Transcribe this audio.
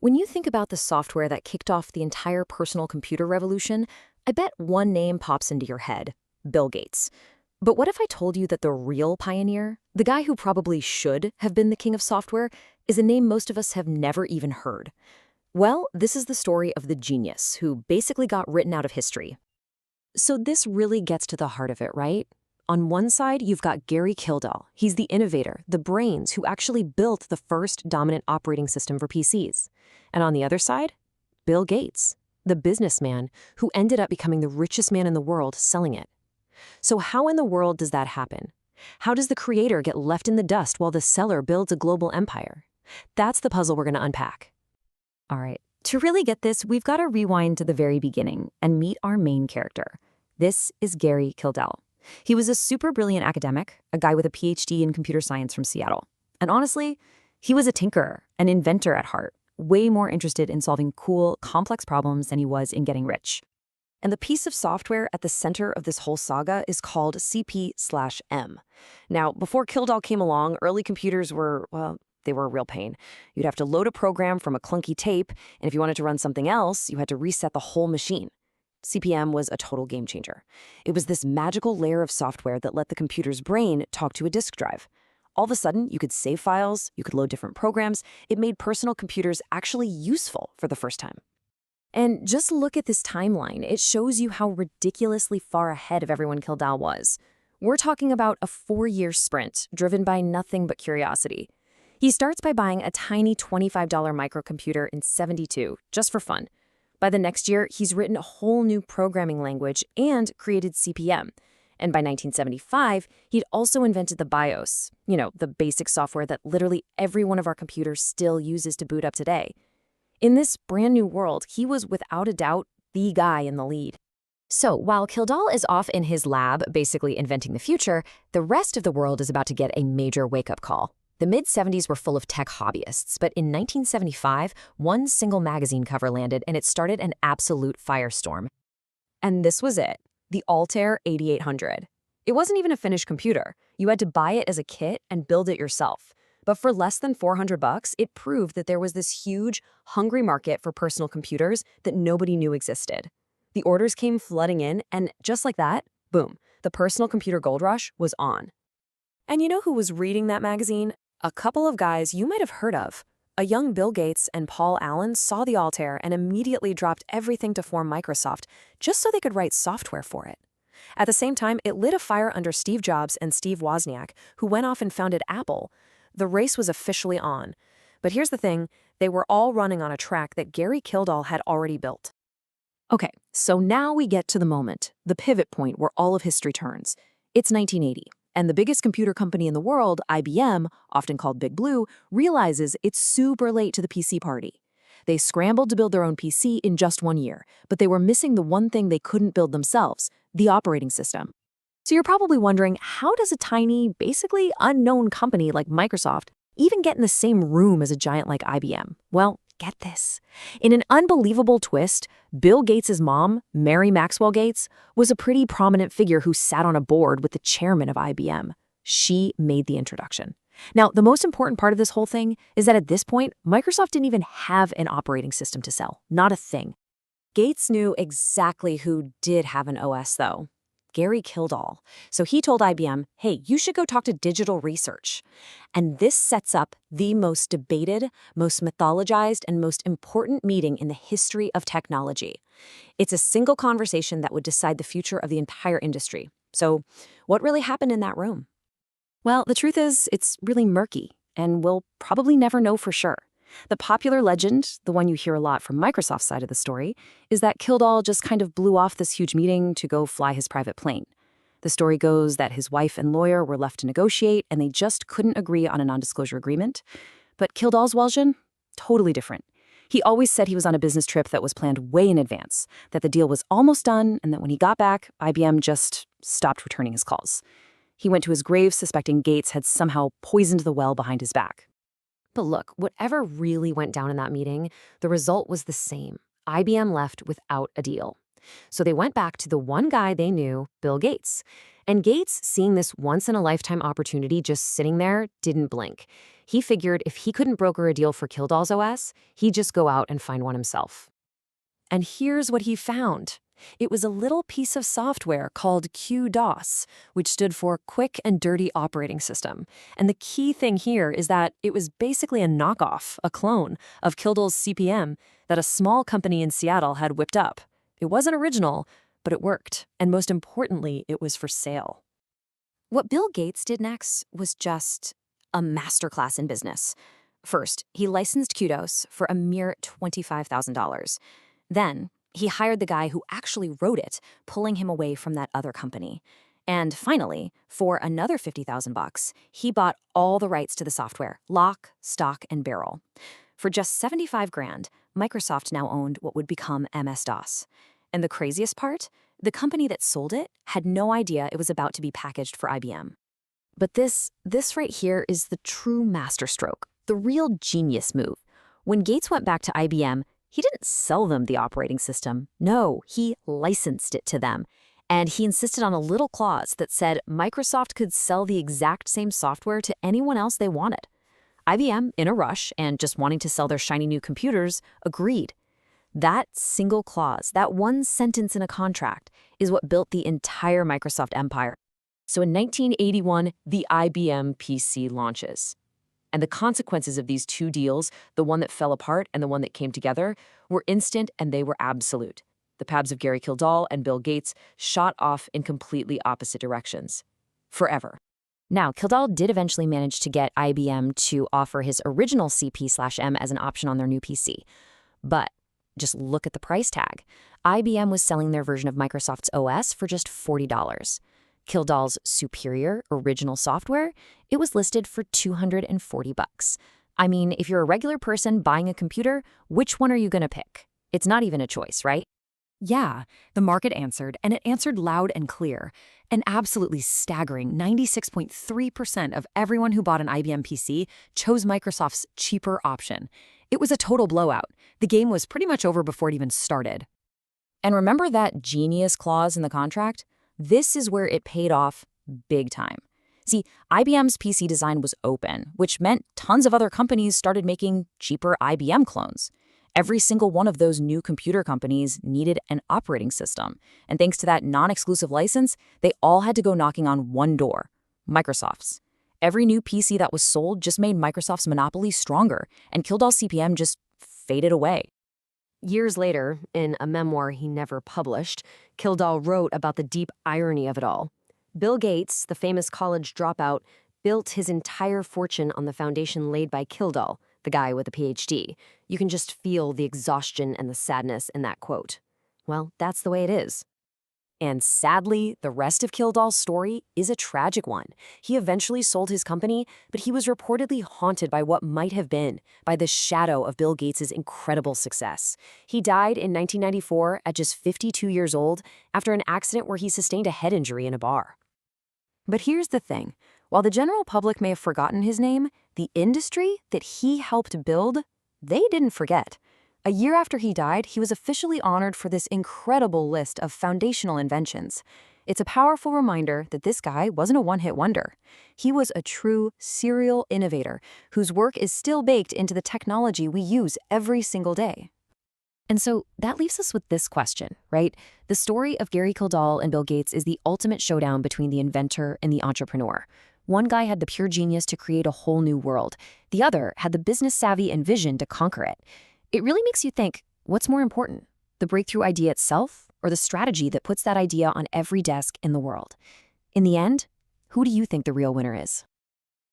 When you think about the software that kicked off the entire personal computer revolution, I bet one name pops into your head: Bill Gates. But what if I told you that the real pioneer, the guy who probably should have been the king of software, is a name most of us have never even heard? Well, this is the story of the genius who basically got written out of history. So this really gets to the heart of it, right? On one side, you've got Gary Kildall. He's the innovator, the brains who actually built the first dominant operating system for PCs. And on the other side, Bill Gates, the businessman who ended up becoming the richest man in the world selling it. So how in the world does that happen? How does the creator get left in the dust while the seller builds a global empire? That's the puzzle we're going to unpack. All right, to really get this, we've got to rewind to the very beginning and meet our main character. This is Gary Kildall. He was a super brilliant academic, a guy with a PhD in computer science from Seattle. And honestly, he was a tinkerer, an inventor at heart, way more interested in solving cool, complex problems than he was in getting rich. And the piece of software at the center of this whole saga is called CP/M. Now, before Kildall came along, early computers were, well, they were a real pain. You'd have to load a program from a clunky tape, and if you wanted to run something else, you had to reset the whole machine. CP/M was a total game changer. It was this magical layer of software that let the computer's brain talk to a disk drive. All of a sudden, you could save files, you could load different programs. It made personal computers actually useful for the first time. And just look at this timeline. It shows you how ridiculously far ahead of everyone Kildall was. We're talking about a 4-year sprint driven by nothing but curiosity. He starts by buying a tiny $25 microcomputer in '72, just for fun. By the next year, he's written a whole new programming language and created CP/M. And by 1975, he'd also invented the BIOS, the basic software that literally every one of our computers still uses to boot up today. In this brand new world, he was without a doubt the guy in the lead. So while Kildall is off in his lab, basically inventing the future, the rest of the world is about to get a major wake-up call. The mid-'70s were full of tech hobbyists, but in 1975, one single magazine cover landed and it started an absolute firestorm. And this was it, the Altair 8800. It wasn't even a finished computer. You had to buy it as a kit and build it yourself. But for less than $400, it proved that there was this huge, hungry market for personal computers that nobody knew existed. The orders came flooding in, and just like that, boom, the personal computer gold rush was on. And you know who was reading that magazine? A couple of guys you might have heard of. A young Bill Gates and Paul Allen saw the Altair and immediately dropped everything to form Microsoft just so they could write software for it. At the same time, it lit a fire under Steve Jobs and Steve Wozniak, who went off and founded Apple. The race was officially on. But here's the thing, they were all running on a track that Gary Kildall had already built. Okay, so now we get to the moment, the pivot point where all of history turns. It's 1980. And the biggest computer company in the world, IBM, often called Big Blue, realizes it's super late to the PC party. They scrambled to build their own PC in just 1 year, but they were missing the one thing they couldn't build themselves, the operating system. So you're probably wondering, how does a tiny, basically unknown company like Microsoft even get in the same room as a giant like IBM? Well, get this. In an unbelievable twist, Bill Gates' mom, Mary Maxwell Gates, was a pretty prominent figure who sat on a board with the chairman of IBM. She made the introduction. Now, the most important part of this whole thing is that at this point, Microsoft didn't even have an operating system to sell. Not a thing. Gates knew exactly who did have an OS, though. Gary Kildall. So he told IBM, hey, you should go talk to Digital Research. And this sets up the most debated, most mythologized, and most important meeting in the history of technology. It's a single conversation that would decide the future of the entire industry. So what really happened in that room? Well, the truth is, it's really murky, and we'll probably never know for sure. The popular legend, the one you hear a lot from Microsoft's side of the story, is that Kildall just kind of blew off this huge meeting to go fly his private plane. The story goes that his wife and lawyer were left to negotiate, and they just couldn't agree on a non-disclosure agreement. But Kildall's version? Totally different. He always said he was on a business trip that was planned way in advance, that the deal was almost done, and that when he got back, IBM just stopped returning his calls. He went to his grave suspecting Gates had somehow poisoned the well behind his back. But look, whatever really went down in that meeting, the result was the same. IBM left without a deal. So they went back to the one guy they knew, Bill Gates. And Gates, seeing this once-in-a-lifetime opportunity just sitting there, didn't blink. He figured if he couldn't broker a deal for Kildall's OS, he'd just go out and find one himself. And here's what he found. It was a little piece of software called QDOS, which stood for Quick and Dirty Operating System. And the key thing here is that it was basically a knockoff, a clone, of Kildall's CPM that a small company in Seattle had whipped up. It wasn't original, but it worked. And most importantly, it was for sale. What Bill Gates did next was just a masterclass in business. First, he licensed QDOS for a mere $25,000. Then, he hired the guy who actually wrote it, pulling him away from that other company. And finally, for another $50,000, he bought all the rights to the software, lock, stock, and barrel. For just 75 grand, Microsoft now owned what would become MS-DOS. And the craziest part? The company that sold it had no idea it was about to be packaged for IBM. But this right here is the true masterstroke, the real genius move. When Gates went back to IBM, he didn't sell them the operating system. No, he licensed it to them. And he insisted on a little clause that said Microsoft could sell the exact same software to anyone else they wanted. IBM, in a rush and just wanting to sell their shiny new computers, agreed. That single clause, that one sentence in a contract, is what built the entire Microsoft empire. So in 1981, the IBM PC launches. And the consequences of these two deals, the one that fell apart and the one that came together, were instant and they were absolute. The paths of Gary Kildall and Bill Gates shot off in completely opposite directions. Forever. Now, Kildall did eventually manage to get IBM to offer his original CP/M as an option on their new PC. But just look at the price tag. IBM was selling their version of Microsoft's OS for just $40. Kildall's superior original software, it was listed for $240. I mean, if you're a regular person buying a computer, which one are you going to pick? It's not even a choice, right? Yeah, the market answered, and it answered loud and clear. An absolutely staggering 96.3% of everyone who bought an IBM PC chose Microsoft's cheaper option. It was a total blowout. The game was pretty much over before it even started. And remember that genius clause in the contract? This is where it paid off big time. See, IBM's PC design was open, which meant tons of other companies started making cheaper IBM clones. Every single one of those new computer companies needed an operating system. And thanks to that non-exclusive license, they all had to go knocking on one door, Microsoft's. Every new PC that was sold just made Microsoft's monopoly stronger, and Kildall CPM just faded away. Years later, in a memoir he never published, Kildall wrote about the deep irony of it all. Bill Gates, the famous college dropout, built his entire fortune on the foundation laid by Kildall, the guy with a PhD. You can just feel the exhaustion and the sadness in that quote. Well, that's the way it is. And sadly, the rest of Kildall's story is a tragic one. He eventually sold his company, but he was reportedly haunted by what might have been, by the shadow of Bill Gates' incredible success. He died in 1994 at just 52 years old after an accident where he sustained a head injury in a bar. But here's the thing. While the general public may have forgotten his name, the industry that he helped build, they didn't forget. A year after he died, he was officially honored for this incredible list of foundational inventions. It's a powerful reminder that this guy wasn't a one-hit wonder. He was a true serial innovator whose work is still baked into the technology we use every single day. And so that leaves us with this question, right? The story of Gary Kildall and Bill Gates is the ultimate showdown between the inventor and the entrepreneur. One guy had the pure genius to create a whole new world. The other had the business savvy and vision to conquer it. It really makes you think, what's more important, the breakthrough idea itself or the strategy that puts that idea on every desk in the world? In the end, who do you think the real winner is?